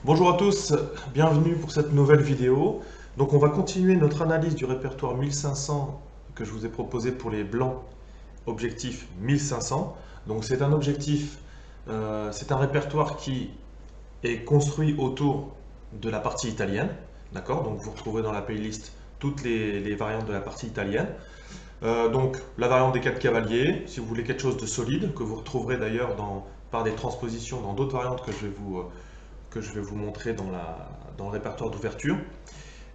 Bonjour à tous, bienvenue pour cette nouvelle vidéo. Donc on va continuer notre analyse du répertoire 1500 que je vous ai proposé pour les blancs, objectif 1500. Donc c'est un objectif, c'est un répertoire qui est construit autour de la partie italienne. D'accord? Donc vous retrouvez dans la playlist toutes les variantes de la partie italienne. Donc la variante des 4 cavaliers, si vous voulez quelque chose de solide, que vous retrouverez d'ailleurs par des transpositions dans d'autres variantes que je vais vous montrer dans le répertoire d'ouverture.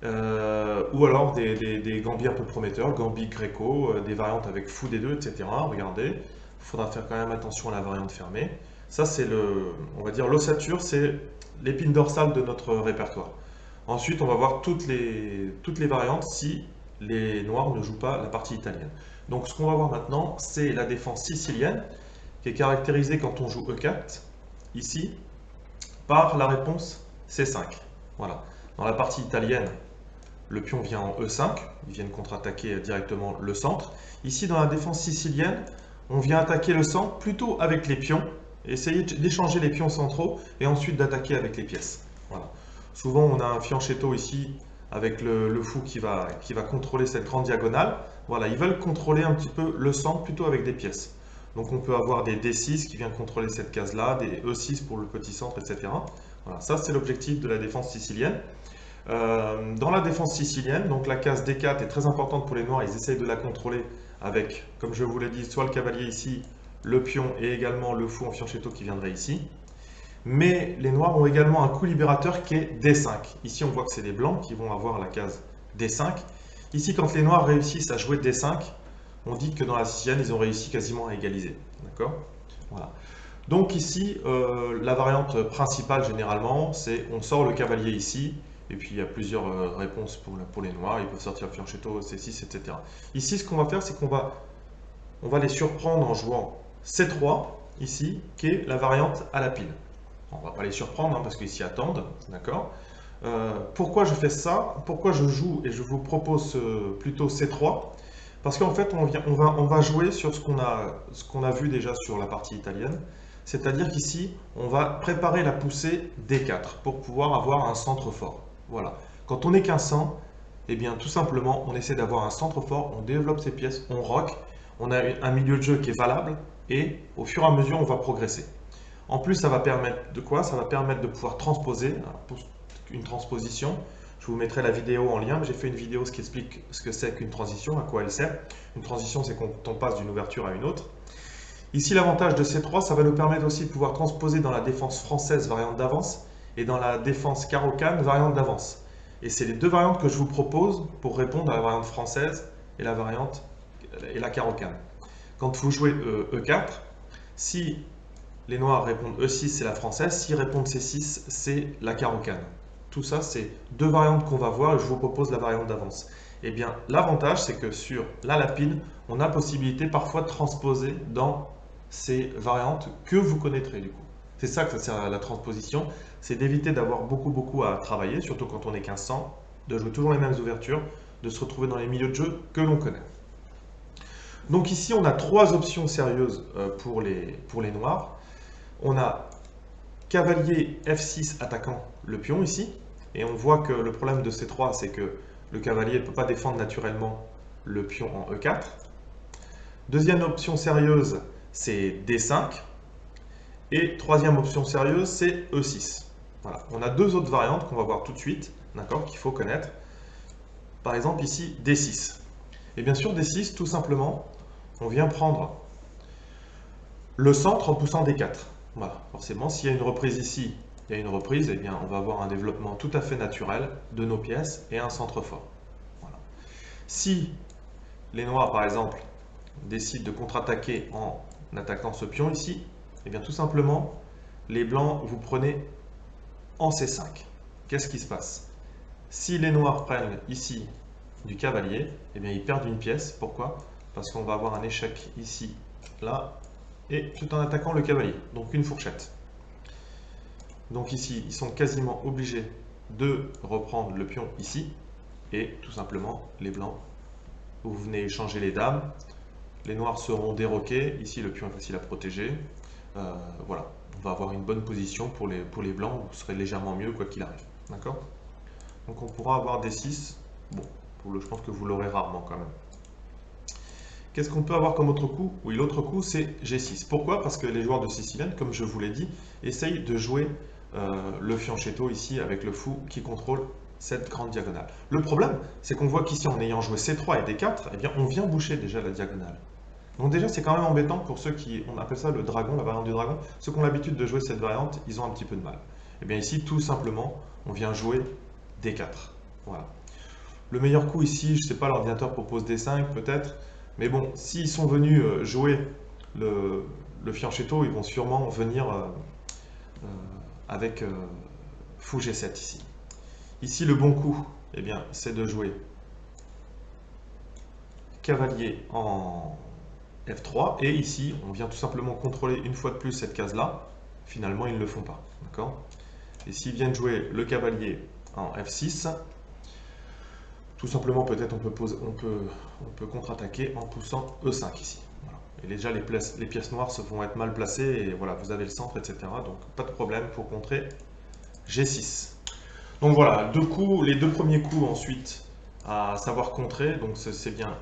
Ou alors des gambis un peu prometteurs, gambis greco, des variantes avec fou des deux, etc. Regardez, il faudra faire quand même attention à la variante fermée. Ça, c'est on va dire l'ossature, c'est l'épine dorsale de notre répertoire. Ensuite, on va voir toutes les variantes si les noirs ne jouent pas la partie italienne. Donc, ce qu'on va voir maintenant, c'est la défense sicilienne, qui est caractérisée quand on joue E4, ici, par la réponse C5. Voilà. Dans la partie italienne, le pion vient en E5, ils viennent contre-attaquer directement le centre. Ici, dans la défense sicilienne, on vient attaquer le centre plutôt avec les pions, essayer d'échanger les pions centraux et ensuite d'attaquer avec les pièces. Voilà. Souvent, on a un fianchetto ici avec le fou qui va contrôler cette grande diagonale. Voilà, ils veulent contrôler un petit peu le centre plutôt avec des pièces. Donc on peut avoir des D6 qui viennent contrôler cette case-là, des E6 pour le petit centre, etc. Voilà, ça c'est l'objectif de la défense sicilienne. Dans la défense sicilienne, donc la case D4 est très importante pour les noirs, ils essayent de la contrôler avec, comme je vous l'ai dit, soit le cavalier ici, le pion et également le fou en fianchetto qui viendrait ici. Mais les noirs ont également un coup libérateur qui est D5. Ici on voit que c'est les blancs qui vont avoir la case D5. Ici quand les noirs réussissent à jouer D5, on dit que dans la sicilienne, ils ont réussi quasiment à égaliser. D'accord? Voilà. Donc ici, la variante principale généralement, c'est on sort le cavalier ici, et puis il y a plusieurs réponses pour les noirs, ils peuvent sortir le fianchetto, C6, etc. Ici, ce qu'on va faire, c'est on va les surprendre en jouant C3, ici, qui est la variante à la pile. On ne va pas les surprendre, hein, parce qu'ils s'y attendent, d'accord? Pourquoi je fais ça? Pourquoi je joue et je vous propose plutôt C3? Parce qu'en fait, on va jouer sur ce qu'on a vu déjà sur la partie italienne. C'est-à-dire qu'ici, on va préparer la poussée D4 pour pouvoir avoir un centre fort. Voilà. Quand on n'est qu'un 100, eh bien, tout simplement, on essaie d'avoir un centre fort, on développe ses pièces, on rock, on a un milieu de jeu qui est valable, et au fur et à mesure, on va progresser. En plus, ça va permettre de quoi? Ça va permettre de pouvoir transposer, une transposition. Je vous mettrai la vidéo en lien, mais j'ai fait une vidéo qui explique ce que c'est qu'une transition, à quoi elle sert. Une transition, c'est quand on passe d'une ouverture à une autre. Ici, l'avantage de C3, ça va nous permettre aussi de pouvoir transposer dans la défense française variante d'avance et dans la défense carocane variante d'avance. Et c'est les deux variantes que je vous propose pour répondre à la variante française et la carocane. Quand vous jouez E4, si les noirs répondent E6, c'est la française. S'ils répondent C6, c'est la carocane. Tout ça, c'est deux variantes qu'on va voir et je vous propose la variante d'avance. Eh bien, l'avantage, c'est que sur la lapine, on a possibilité parfois de transposer dans ces variantes que vous connaîtrez du coup. C'est ça que ça sert à la transposition, c'est d'éviter d'avoir beaucoup à travailler, surtout quand on est 1500, de jouer toujours les mêmes ouvertures, de se retrouver dans les milieux de jeu que l'on connaît. Donc ici, on a trois options sérieuses pour les noirs. On a cavalier F6 attaquant le pion ici, et on voit que le problème de C3, c'est que le cavalier ne peut pas défendre naturellement le pion en E4. Deuxième option sérieuse, c'est D5. Et troisième option sérieuse, c'est E6. Voilà. On a deux autres variantes qu'on va voir tout de suite, d'accord, qu'il faut connaître. Par exemple ici, D6. Et bien sûr, D6, tout simplement, on vient prendre le centre en poussant D4. Voilà. Forcément, s'il y a une reprise ici, il y a une reprise, eh bien, on va avoir un développement tout à fait naturel de nos pièces et un centre fort. Voilà. Si les noirs, par exemple, décident de contre-attaquer en attaquant ce pion ici, eh bien, tout simplement, les blancs, vous prenez en C5. Qu'est-ce qui se passe? Si les noirs prennent ici du cavalier, eh bien, ils perdent une pièce. Pourquoi? Parce qu'on va avoir un échec ici, là, et tout en attaquant le cavalier, donc une fourchette. Donc ici, ils sont quasiment obligés de reprendre le pion ici, et tout simplement, les blancs, vous venez échanger les dames, les noirs seront déroqués, ici le pion est facile à protéger, voilà. va avoir une bonne position pour les blancs, vous serez légèrement mieux quoi qu'il arrive. D'accord? Donc on pourra avoir D6. Bon, je pense que vous l'aurez rarement quand même. Qu'est-ce qu'on peut avoir comme autre coup? Oui, l'autre coup, c'est G6. Pourquoi? Parce que les joueurs de Sicilienne, comme je vous l'ai dit, essayent de jouer le fianchetto ici avec le fou qui contrôle cette grande diagonale. Le problème, c'est qu'on voit qu'ici, en ayant joué C3 et D4, eh bien, on vient boucher déjà la diagonale. Donc déjà, c'est quand même embêtant pour ceux qui, on appelle ça le dragon, la variante du dragon. Ceux qui ont l'habitude de jouer cette variante, ils ont un petit peu de mal. Et bien ici, tout simplement, on vient jouer D4. Voilà. Le meilleur coup ici, je ne sais pas, l'ordinateur propose D5 peut-être. Mais bon, s'ils sont venus jouer le fianchetto, ils vont sûrement venir avec fou G7 ici. Ici, le bon coup, eh bien, c'est de jouer cavalier en F3. Et ici, on vient tout simplement contrôler une fois de plus cette case-là. Finalement, ils ne le font pas. D'accord? Et s'ils viennent jouer le cavalier en F6, tout simplement, peut-être on peut contre-attaquer en poussant E5 ici. Voilà. Et déjà, les pièces noires vont être mal placées, et voilà, vous avez le centre, etc. Donc, pas de problème pour contrer G6. Donc voilà, les deux premiers coups ensuite à savoir contrer, donc c'est bien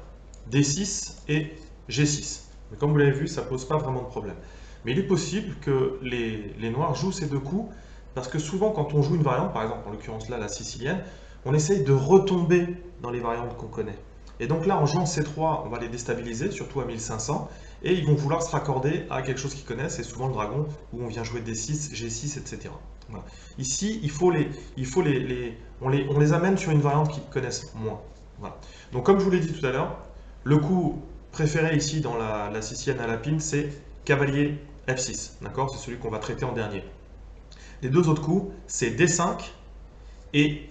D6 et G6. Mais comme vous l'avez vu, ça ne pose pas vraiment de problème. Mais il est possible que les noirs jouent ces deux coups, parce que souvent, quand on joue une variante, par exemple, en l'occurrence là, la sicilienne, on essaye de retomber dans les variantes qu'on connaît. Et donc là, en jouant C3, on va les déstabiliser, surtout à 1500, et ils vont vouloir se raccorder à quelque chose qu'ils connaissent, c'est souvent le dragon, où on vient jouer D6, G6, etc. Voilà. Ici, on les amène sur une variante qu'ils connaissent moins. Voilà. Donc comme je vous l'ai dit tout à l'heure, le coup préféré ici dans la sicilienne à la pine, c'est cavalier F6. D'accord? C'est celui qu'on va traiter en dernier. Les deux autres coups, c'est D5 et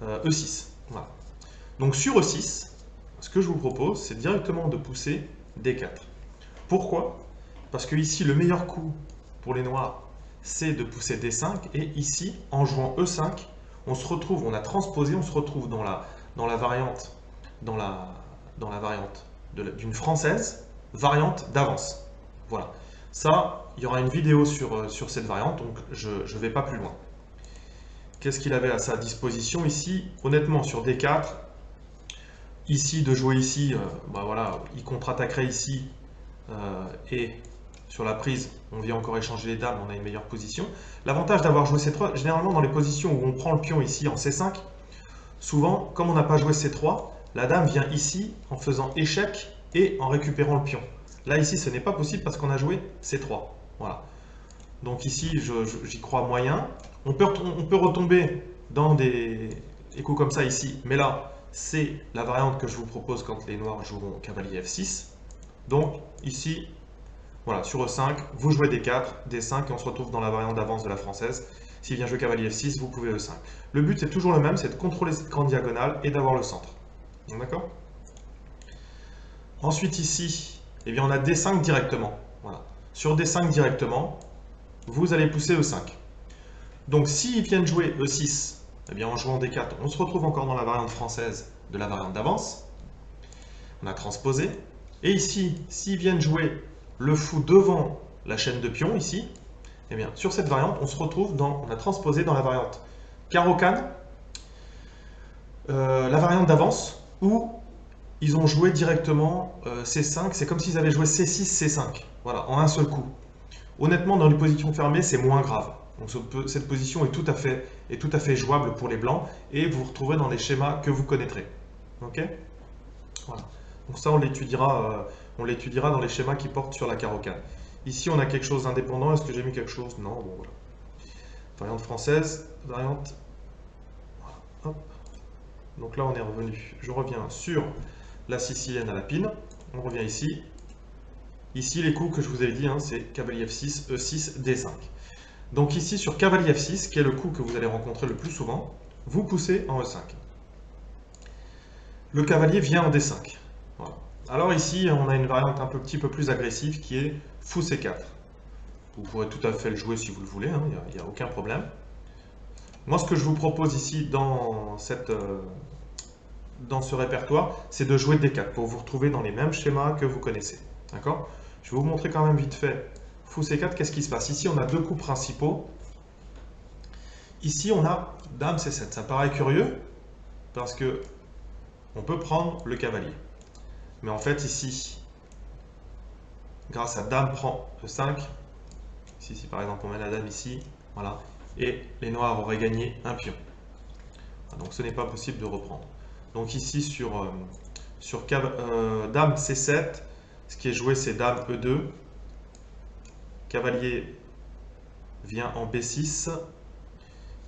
E6. Voilà. Donc sur E6, ce que je vous propose, c'est directement de pousser D4. Pourquoi? Parce que ici, le meilleur coup pour les noirs, c'est de pousser D5. Et ici, en jouant E5, on se retrouve, on a transposé, on se retrouve dans la variante, d'une française, variante d'avance. Voilà. Ça, il y aura une vidéo sur cette variante, donc je ne vais pas plus loin. Qu'est-ce qu'il avait à sa disposition ici? Honnêtement, sur D4, ici, de jouer ici, voilà, il contre-attaquerait ici, et sur la prise, on vient encore échanger les dames, on a une meilleure position. L'avantage d'avoir joué C3, généralement dans les positions où on prend le pion ici en C5, souvent, comme on n'a pas joué C3, la dame vient ici en faisant échec et en récupérant le pion. Là, ici, ce n'est pas possible parce qu'on a joué C3. Voilà. Donc ici, j'y crois moyen. On peut retomber dans des coups comme ça ici, mais là, c'est la variante que je vous propose quand les noirs joueront cavalier F6. Donc ici, voilà, sur E5, vous jouez D4, D5, et on se retrouve dans la variante d'avance de la française. S'il vient jouer cavalier F6, vous pouvez E5. Le but, c'est toujours le même, c'est de contrôler cette grande diagonale et d'avoir le centre. D'accord? Ensuite ici, eh bien, on a D5 directement. Voilà. Sur D5 directement, vous allez pousser E5. Donc s'ils viennent jouer E6, eh bien, en jouant D4, on se retrouve encore dans la variante française de la variante d'avance. On a transposé. Et ici, s'ils viennent jouer le fou devant la chaîne de pions, ici, eh bien, sur cette variante, on se retrouve on a transposé dans la variante carreau-canne, la variante d'avance, où ils ont joué directement C5. C'est comme s'ils avaient joué C6, C5, voilà, en un seul coup. Honnêtement, dans les positions fermées, c'est moins grave. Donc cette position est tout à fait jouable pour les blancs, et vous vous retrouverez dans les schémas que vous connaîtrez. Ok? Voilà. Donc ça, on l'étudiera dans les schémas qui portent sur la carreau-canne. Ici, on a quelque chose d'indépendant. Est-ce que j'ai mis quelque chose? Non, bon, voilà. Variante française, variante... Voilà. Hop. Donc là, on est revenu. Je reviens sur la sicilienne à la pine. On revient ici. Ici, les coups que je vous avais dit, hein, c'est cavalier F6, E6, D5. Donc ici, sur cavalier F6, qui est le coup que vous allez rencontrer le plus souvent, vous poussez en E5. Le cavalier vient en D5. Voilà. Alors ici, on a une variante un petit peu plus agressive qui est fou C4. Vous pourrez tout à fait le jouer si vous le voulez, hein, il n'y a aucun problème. Moi, ce que je vous propose ici dans ce répertoire, c'est de jouer D4 pour vous retrouver dans les mêmes schémas que vous connaissez. D'accord? Je vais vous montrer quand même vite fait fou C4, qu'est-ce qui se passe? Ici, on a deux coups principaux. Ici, on a dame C7. Ça paraît curieux parce que on peut prendre le cavalier. Mais en fait, ici, grâce à dame prend E5, ici, si par exemple on met la dame ici, voilà, et les noirs auraient gagné un pion. Donc ce n'est pas possible de reprendre. Donc ici, sur dame C7, ce qui est joué, c'est dame E2, cavalier vient en B6,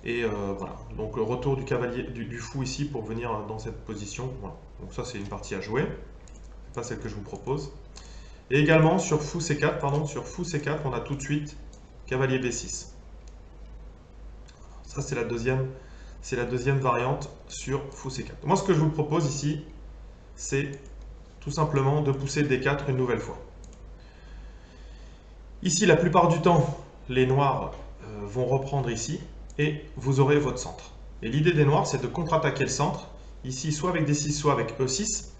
et voilà. Donc le retour du cavalier, du fou ici pour venir dans cette position. Voilà. Donc ça, c'est une partie à jouer. C'est pas celle que je vous propose. Et également sur fou C4, on a tout de suite cavalier B6. Ça, c'est la deuxième variante sur fou C4. Moi, ce que je vous propose ici, c'est tout simplement de pousser D4 une nouvelle fois. Ici, la plupart du temps, les noirs vont reprendre ici et vous aurez votre centre. Et l'idée des noirs, c'est de contre-attaquer le centre, ici soit avec D6, soit avec E6.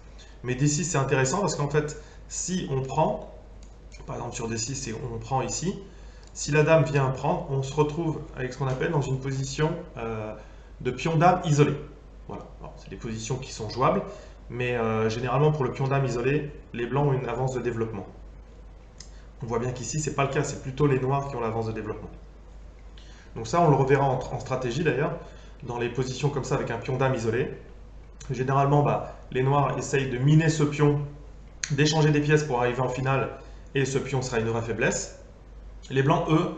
Mais D6, c'est intéressant parce qu'en fait, si on prend, par exemple sur D6 et on prend ici, si la dame vient prendre, on se retrouve avec ce qu'on appelle dans une position de pion-dame isolé. Voilà, c'est des positions qui sont jouables, mais généralement pour le pion-dame isolé, les blancs ont une avance de développement. On voit bien qu'ici, ce n'est pas le cas, c'est plutôt les noirs qui ont l'avance de développement. Donc ça, on le reverra en stratégie d'ailleurs, dans les positions comme ça avec un pion-dame isolé. Généralement, les noirs essayent de miner ce pion, d'échanger des pièces pour arriver en finale, et ce pion sera une vraie faiblesse. Les blancs, eux,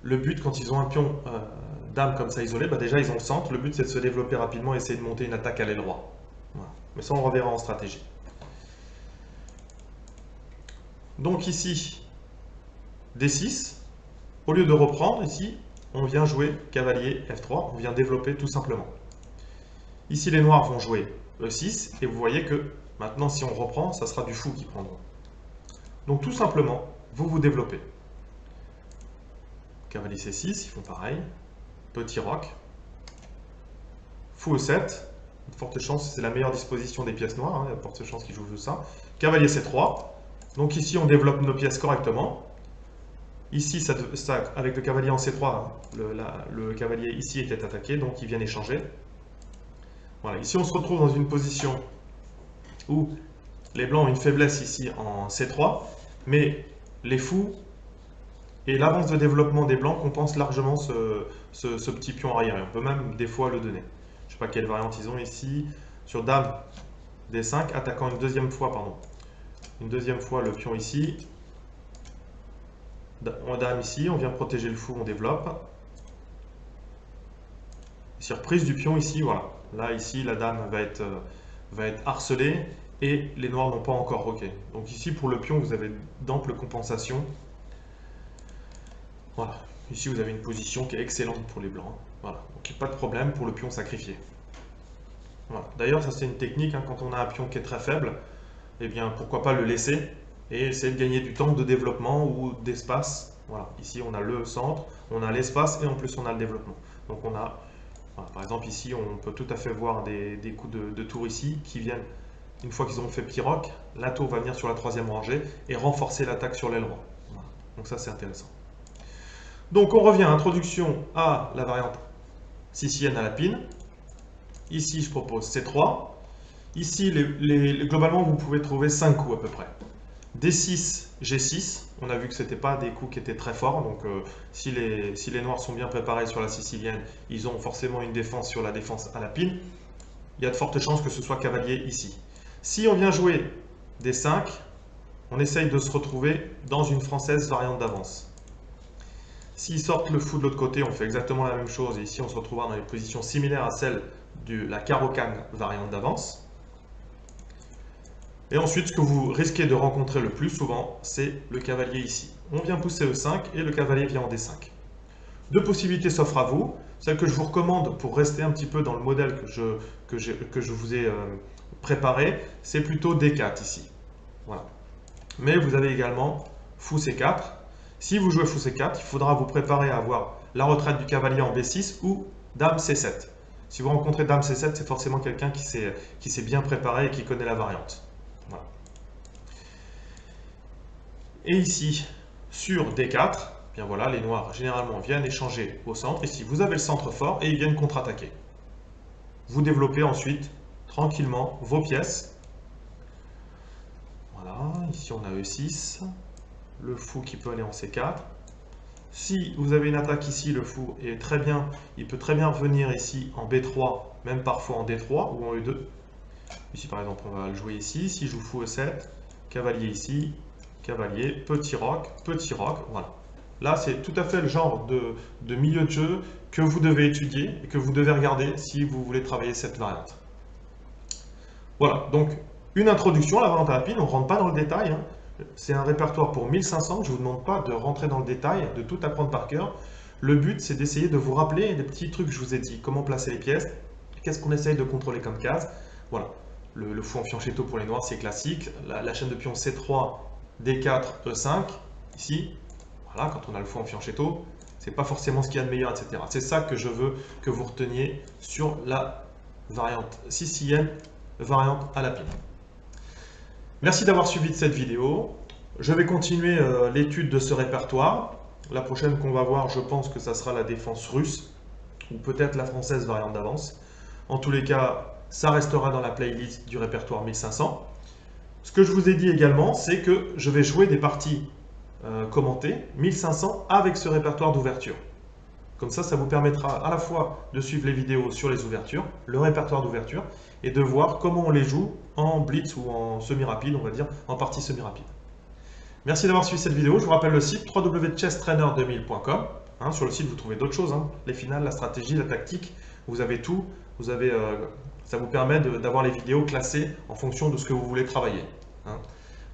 le but quand ils ont un pion dame comme ça isolé, déjà ils ont le centre, le but c'est de se développer rapidement et essayer de monter une attaque à l'aile droit. Voilà. Mais ça on reverra en stratégie. Donc ici, D6, au lieu de reprendre ici, on vient jouer cavalier F3, on vient développer tout simplement. Ici les noirs vont jouer E6, et vous voyez que maintenant si on reprend, ça sera du fou qui prendront. Donc tout simplement, vous vous développez. Cavalier C6, ils font pareil. Petit roc. Fou E7. Forte chance, c'est la meilleure disposition des pièces noires. Il y a forte chance qu'ils jouent ça. Cavalier C3. Donc ici, on développe nos pièces correctement. Ici, avec le cavalier en C3, le cavalier ici était attaqué, donc ils viennent échanger. Voilà. Ici, on se retrouve dans une position où les blancs ont une faiblesse ici en C3, mais les fous et l'avance de développement des blancs compense largement ce petit pion arrière. On peut même des fois le donner. Je ne sais pas quelle variante ils ont ici. Sur dame D5, attaquant une deuxième fois le pion ici. Dame ici, on vient protéger le fou, on développe. Ici, reprise du pion ici, voilà. Là, ici, la dame va être harcelée et les noirs n'ont pas encore roqué. Donc ici, pour le pion, vous avez d'amples compensations. Voilà, ici vous avez une position qui est excellente pour les blancs. Voilà, donc il n'y a pas de problème pour le pion sacrifié. Voilà. D'ailleurs, ça c'est une technique, quand on a un pion qui est très faible, eh bien pourquoi pas le laisser et essayer de gagner du temps de développement ou d'espace. Voilà, ici on a le centre, on a l'espace et en plus on a le développement. Donc on a, voilà, par exemple ici on peut tout à fait voir des coups de tour ici qui viennent, une fois qu'ils ont fait petit roc, la tour va venir sur la troisième rangée et renforcer l'attaque sur l'aile droite. Voilà. Donc ça c'est intéressant. Donc on revient à introduction à la variante sicilienne à la pine. Ici je propose C3. Ici globalement vous pouvez trouver 5 coups à peu près. D6, G6. On a vu que ce n'étaient pas des coups qui étaient très forts. Donc si les noirs sont bien préparés sur la sicilienne, ils ont forcément une défense sur la défense à la pine. Il y a de fortes chances que ce soit cavalier ici. Si on vient jouer D5, on essaye de se retrouver dans une française variante d'avance. S'ils sortent le fou de l'autre côté, on fait exactement la même chose. Et ici, on se retrouvera dans des positions similaires à celles de la carocane variante d'avance. Et ensuite, ce que vous risquez de rencontrer le plus souvent, c'est le cavalier ici. On vient pousser E5 et le cavalier vient en D5. Deux possibilités s'offrent à vous. Celle que je vous recommande pour rester un petit peu dans le modèle que je vous ai préparé, c'est plutôt D4 ici. Voilà. Mais vous avez également fou C4. Si vous jouez fou C4, il faudra vous préparer à avoir la retraite du cavalier en B6 ou dame C7. Si vous rencontrez dame C7, c'est forcément quelqu'un qui s'est bien préparé et qui connaît la variante. Voilà. Et ici, sur D4, bien voilà, les noirs généralement viennent échanger au centre. Ici, vous avez le centre fort et ils viennent contre-attaquer. Vous développez ensuite tranquillement vos pièces. Voilà, ici on a E6, le fou qui peut aller en C4. Si vous avez une attaque ici, le fou est très bien, il peut très bien revenir ici en B3, même parfois en D3 ou en E2. Ici par exemple, on va le jouer ici. Si je joue fou E7, cavalier ici, cavalier, petit roc, voilà. Là, c'est tout à fait le genre de milieu de jeu que vous devez étudier et que vous devez regarder si vous voulez travailler cette variante. Voilà, donc une introduction à la variante à la pile, on ne rentre pas dans le détail. Hein. C'est un répertoire pour 1500, je ne vous demande pas de rentrer dans le détail, de tout apprendre par cœur. Le but, c'est d'essayer de vous rappeler les petits trucs que je vous ai dit, comment placer les pièces, qu'est-ce qu'on essaye de contrôler comme case. Voilà, le fou en fianchetto pour les noirs, c'est classique. La chaîne de pions C3, D4, E5, ici, voilà, quand on a le fou en fianchetto, c'est pas forcément ce qu'il y a de meilleur, etc. C'est ça que je veux que vous reteniez sur la variante sicilienne, variante à la pile. Merci d'avoir suivi cette vidéo. Je vais continuer l'étude de ce répertoire. La prochaine qu'on va voir, je pense que ça sera la défense russe, ou peut-être la française variante d'avance. En tous les cas, ça restera dans la playlist du répertoire 1500. Ce que je vous ai dit également, c'est que je vais jouer des parties commentées 1500 avec ce répertoire d'ouverture. Comme ça vous permettra à la fois de suivre les vidéos sur les ouvertures, le répertoire d'ouverture, et de voir comment on les joue en blitz ou en semi-rapide, on va dire, en partie semi-rapide. Merci d'avoir suivi cette vidéo. Je vous rappelle le site www.chesstrainer2000.com. Hein, sur le site, vous trouvez d'autres choses, hein, les finales, la stratégie, la tactique, vous avez tout. Vous avez, ça vous permet d'avoir les vidéos classées en fonction de ce que vous voulez travailler. Hein.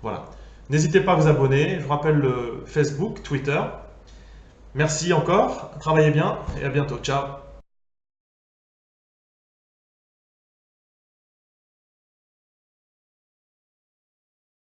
Voilà. N'hésitez pas à vous abonner. Je vous rappelle le Facebook, Twitter. Merci encore, travaillez bien et à bientôt. Ciao.